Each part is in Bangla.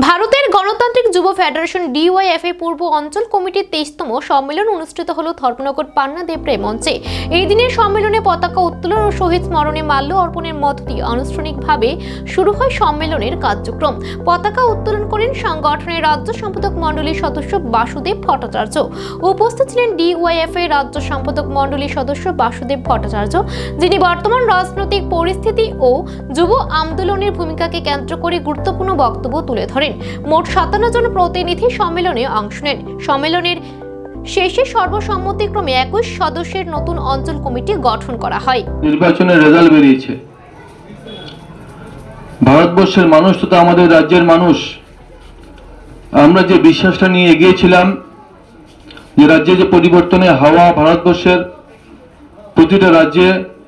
ভারতের গণতান্ত্রিক যুব ফেডারেশন ডিওয়াইএফআই পূর্ব অঞ্চল কমিটির 23তম সম্মেলন অনুষ্ঠিত হল ধর্মনগর পান্না দেবরায় মঞ্চে। এই দিনের সম্মেলনে পতাকা উত্তোলন ও শহীদ স্মরণে মাল্য অর্পণের মধ্য দিয়ে আনুষ্ঠানিকভাবে শুরু হয় সম্মেলনের কার্যক্রম। পতাকা উত্তোলন করেন সংগঠনের রাজ্য সম্পাদক মণ্ডলীর সদস্য বাসুদেব ভট্টাচার্য। উপস্থিত ছিলেন ডিওয়াইএফআই রাজ্য সম্পাদক মণ্ডলীর সদস্য বাসুদেব ভট্টাচার্য, যিনি বর্তমান রাজনৈতিক পরিস্থিতি ও যুব আন্দোলনের ভূমিকাকে কেন্দ্র করে গুরুত্বপূর্ণ বক্তব্য তুলে ধরেন। মোট 57 জন প্রতিনিধি সম্মেলনে অংশ নেন। সম্মেলনের শেষে সর্বসম্মতিক্রমে 21 সদস্যের নতুন অঞ্চল কমিটি গঠন করা হয়। নির্বাচনের রেজাল্ট বেরিয়েছে। ভারতবর্ষের মানুষ তথা আমাদের রাজ্যের মানুষ, আমরা যে বিশ্বাসটা নিয়ে এগিয়েছিলাম যে রাজ্যে যে পরিবর্তনের হাওয়া ভারতবর্ষের প্রতিটা রাজ্যে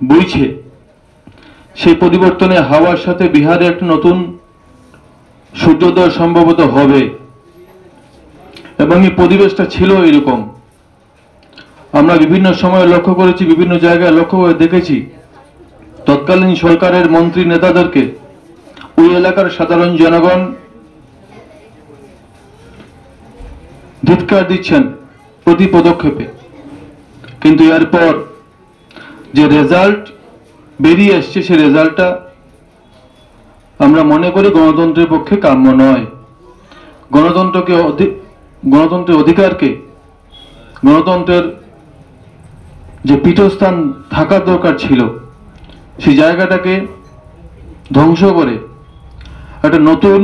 বইছে, সেই পরিবর্তনের হাওয়ার সাথে বিহারে একটা নতুন সূর্যোদয় সম্ভবত হবে এবং এই পরিবেশটা ছিল এরকম। আমরা বিভিন্ন সময় লক্ষ্য করেছি, বিভিন্ন জায়গায় লক্ষ্য করে দেখেছি তৎকালীন সরকারের মন্ত্রী নেতাদেরকে ওই এলাকার সাধারণ জনগণ ধিক্কার দিচ্ছেন প্রতি পদক্ষেপে। কিন্তু এরপর যে রেজাল্ট বেরিয়ে আসছে, সেই রেজাল্টটা আমরা মনে করি গণতন্ত্রের পক্ষে কাম্য নয়। গণতন্ত্রের অধিকারকে, গণতন্ত্রের যে পীঠস্থান থাকার দরকার ছিল, সেই জায়গাটাকে ধ্বংস করে একটা নতুন